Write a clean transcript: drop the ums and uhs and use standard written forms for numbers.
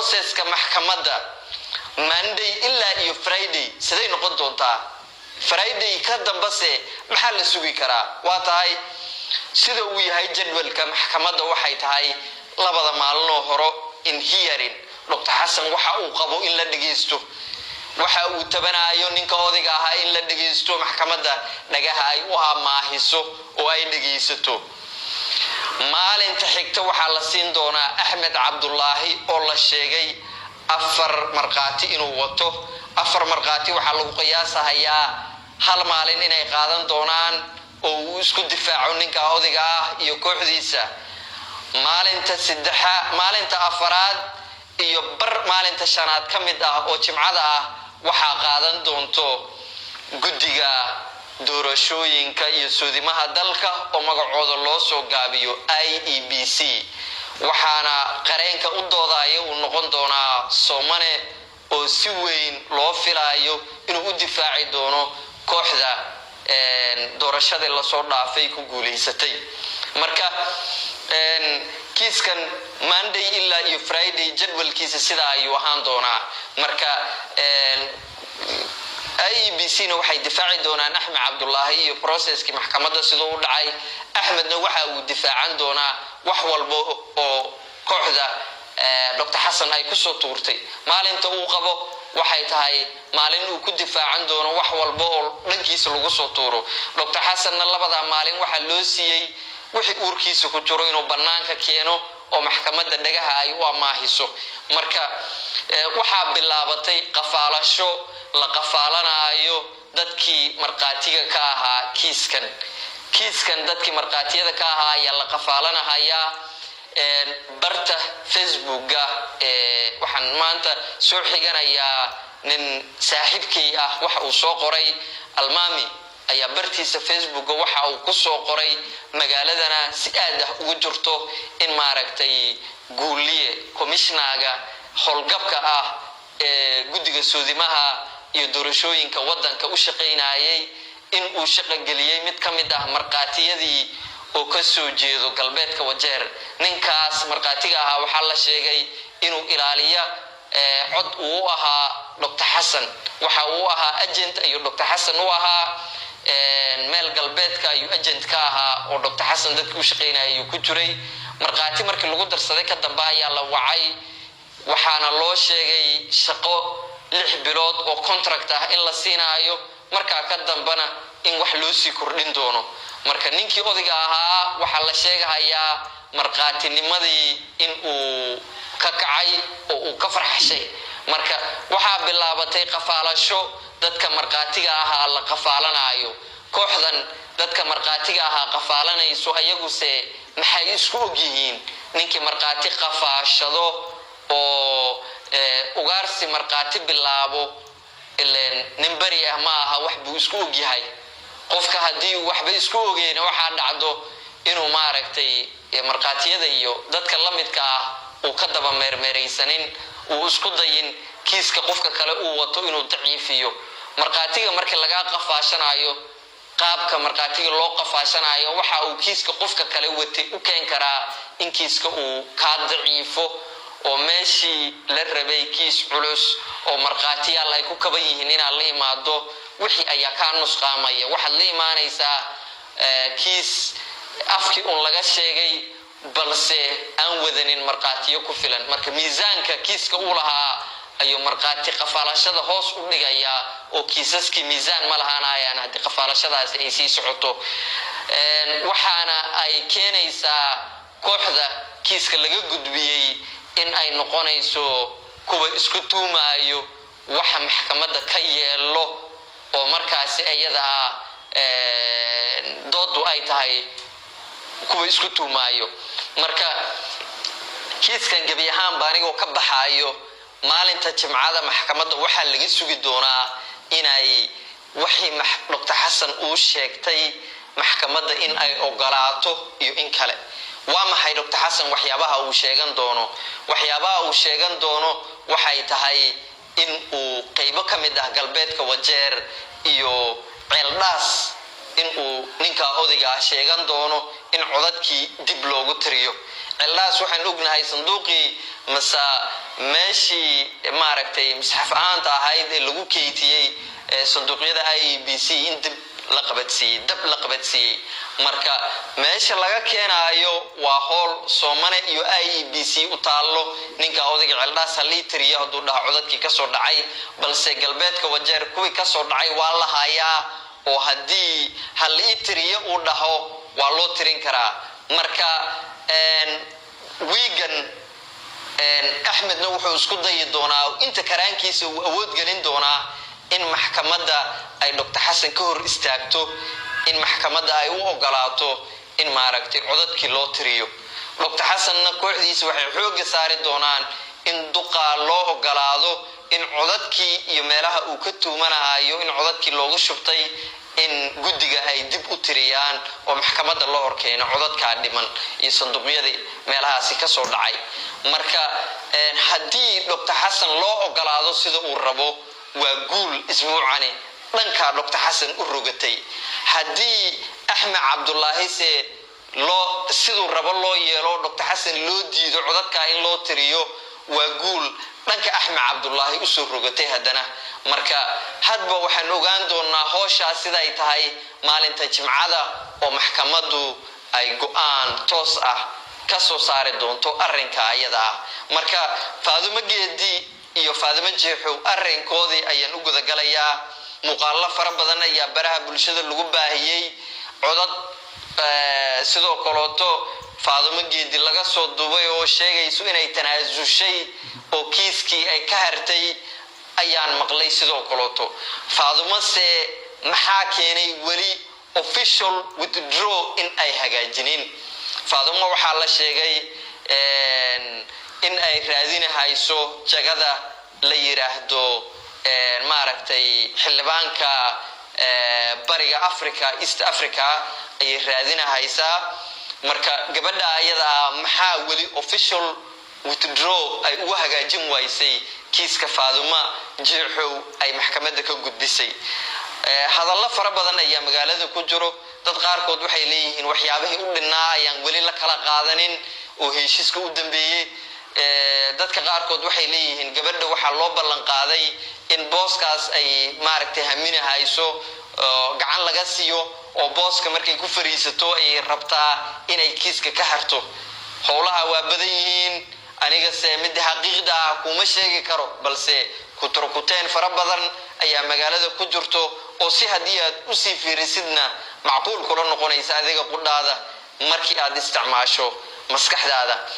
processka maxkamadda Monday ilaa iyo Friday siday noqon doontaa Friday ka dambase maxaa la sugi karaa waa tahay sida uu yahay jadwalka maxkamadda waxay tahay labada maalin hore in hearing Dr. Hassan waxa uu qabo in la dhageysto waxa uu tabanayo ninka odiga ah in la dhageysto maxkamadda dhagaha ay u amaahiso oo ay dhageysato maalinta xigta waxa la siin doonaa Ahmed Abdullahi oo la sheegay afar marqaati inuu wato afar marqaati waxa lagu qiyaasayaa hal maalin inay qaadan doonaan oo uu isku difaaco ninka odiga ah iyo kooxdiisa maalinta saddexa maalinta afaraad iyo bar maalinta shanaad kamid ah oo jimcada ah waxa qaadan doonto guddiga doorashooyinka iyo suudimaha dalka oo magacooda loo soo gaabiyo IEBC waxaana qareenka u doodayo uu noqon doonaa Soomane oo si weyn loo filayo inuu u difaaci doono kooxda doorashada la soo dhaafay ku guuleysatay marka kiiskan Monday ilaa iyo Friday jadwalkiisa sida ayuu ahaan doonaa marka IEBC-na waxay difaaci doonaan Ahmed Abdullahi iyo processkii maxkamadda sidoo u dhacay Ahmedna waxa uu difaacan doonaa wax walba oo kooxda Dr. Hassan ay ku soo tuurtay maalinta uu qabo waxay tahay maalin uu ku difaacan doono wax walba oo dhankiisa lagu soo tuuro Dr. Hassanna labada maalin waxa loo siiyay wixii uurkiisa ku jiro inuu banaanka keeno oo maxkamadda dhagaha ay u amaahiso marka waxa bilaabatay qafaalasho la qafaalanayo dadkii marqaatiga ka ahaa kiiskan dadkii marqaatiyada ka ahaa ayaa la qafaalanaya barta Facebook-ga waxaan maanta soo xiganayaa nin saaxiibkii ah waxa uu soo qoray Almaami ayaa bartiisa Facebook waxa uu ku soo qoray magaaladana si aad ah ugu jirto in maaragtay guuliye commissioner-ga howlgabka ah guddiga suudimaha iyo doorashooyinka wadanka u shaqeynayay in uu shaqo galiyay mid kamid ah marqaatiyadii oo ka soo jeedo galbeedka Wajeer ninkaas marqaatiga ah waxa la sheegay inuu ilaaliya cod uu ahaa Dr. Hassan waxa uu ahaa agent iyo Dr. Hassan uu ahaa meel galbeedka ayuu agent ka ahaa oo Dr. Hassan dadku u shaqeynayay ku jiray marqaati markii lagu darsaday ka dambe ayaa la wacay waxaana loo sheegay shaqo 6 bilood oo contract ah in la siinayo marka ka dambana in wax loo sii kordhin doono marka ninkii odiga ahaa waxa la sheegayaa marqaatinimadii in uu ka kacay oo uu ka farxashay marka waxa bilaabatay qafaalasho dadka marqaatiga ahaa la qafaalanayo kooxdan dadka marqaatiga ahaa qafaalanayso ayaguse maxay isku ogyihiin ninkii marqaati qafaashado oo ugaarsi marqaati bilaabo ileen nimbari ah ma aha wax buu isku ogyahay qofka hadii waxba isku ogeeyna waxa dhacdo inuu maaragtay marqaatiyada iyo dadka la midka ah uu ka daba meermeeraysanin uu isku dayin kiiska qofka kale uu wato inuu daciifiyo marqaatiga markii laga qafaashanayo qaabka marqaatiga loo qafaashanayo waxa uu kiiska qofka kale watay u keen karaa in kiiska uu ka daciifo oo meeshii la rabay kiis culus oo marqaatiyaal ay ku kaba yihiin in la imaado wixii ayaa ka nusqaamaya waxa la imaanaysa kiis afkii uu laga sheegay balse aan wadanin marqaatiyo ku filan marka miisaanka kiiska uu lahaa ayu marqaati qafaalashada hoos u dhigaya oo kiisaskii miisaan ma lahaanayaan hadii qafaalashadaas ay sii socoto waxaana ay keenaysaa kooxda kiiska laga gudbiyay in ay noqonayso kuwa isku tuumaayo waxa maxkamadda ka yeelo oo markaas ayada doodu ay tahay kuwa isku tuumaayo marka kiiskan gabi ahaan baanigoo ka baxaayo maalinta jimcada maxkamadda waxa laga sugi doonaa inay wixii Dr. Hassan uu sheegtay maxkamadda in ay ogolaato iyo in kale waa maxay Dr. Hassan waxyaabaha uu sheegan doono waxay tahay in uu qaybo kamid ah galbeedka Wajeer iyo Ceeldhaas in uu ninka odiga sheegan doono in codadkii dib loogu tiriyo cilaas waxaan ognahay sanduuqii masa meeshii maaragtay misxaf ahaanta ahayd ee lagu keydiyey sanduuqyada IEBC in dib la qabadsiiyey marka meesha laga keenayo waa hool Soomane iyo IEBC u taalo ninka odayga cilaas haliitiriyo haduu dhaco codadkii ka soo dhacay balse galbeedka Wajeer kuwii ka soo dhacay waa la hayaa oo hadii haliitiriyo uu dhaho waa loo tirin karaa marka wiigan Axmedna wuxuu isku dayi doonaa inta karaankiisa uu awood gelin doonaa in maxkamadda ay Dr. Xasan ka hor istaagto in maxkamadda ay u ogolaato in maaragtay codadkii loo tiriyo Dr. Xasanna kooxdiisa waxay xoog saari doonaan in duqa loo ogolaado in codadkii iyo meelaha uu ka tuumanayo in codadkii loogu shubtay in guddiga ay dib u tiriyaan oo maxkamadda loo horkeeno codadka dhiman iyo sanduuqyadii meelahaasi ka soo dhacay marka hadii Dr. Xasan loo ogolaado sida uu rabo waa guul isbuucani dhanka Dr. Xasan u rogatay hadii Axmed Cabdullaahi se loo sidoo rabo loo yeelo Dr. Xasan loo diido codadka in loo tiriyo waa guul dhanka Axmed Cabdullaahi u soo rogatay hadana marka hadba waxaan ogaan doonaa hawsha sida ay tahay maalinta Jimcada oo maxkamaddu ay go'aan toos ah ka soo saari doonto arrinka ayada marka Faadumo Geedi iyo Faadumo Jeexow arrinkoodii ayaan u gudagalayaa muuqaalo fara badan ayaa baraha bulshada lagu baahiyay codad sidoo kaleeto Faadumo Geedi laga soo duubay oo sheegayso inay tanaasushay oo kiiskii ay ka hartay ayaan maqlay sidoo kaleeto Faadumo se maxaa keenay wali official withdraw in ay hagaajinin Faadumo waxaa la sheegay in ay raadinayso jagada la yiraahdo maaragtay xildhibaanka bariga Africa East Africa ay raadinaysaa marka gabadha ayada maxaa wali official withdraw ay ugu hagaajin waysay kiiska Faadumo Jeexow ay maxkamadda ka gudbisay hadallo fara badan ayaa magaalada ku jiro dad qaarkood waxay leeyihiin waxyaabihii u dhinaa ayaan wali la kala qaadanin oo heshiiska u dambeeyay dadka qaarkood waxay leeyihiin gabadha waxa loo ballan qaaday in booskaas ay maaragtay haminahayso gacan laga siiyo oo booska markay ku fariisato ay rabtaa inay kiiska ka harto howlaha waa badan yihiin aniga se mid xaqiiqda kuma sheegi karo balse ku turkuteen fara badan ayaa magaalada ku jirto oo si hadii aad u sii fiirisidna macquul kula noqonaysa adiga qudhaada markii aad isticmaasho maskaxdaada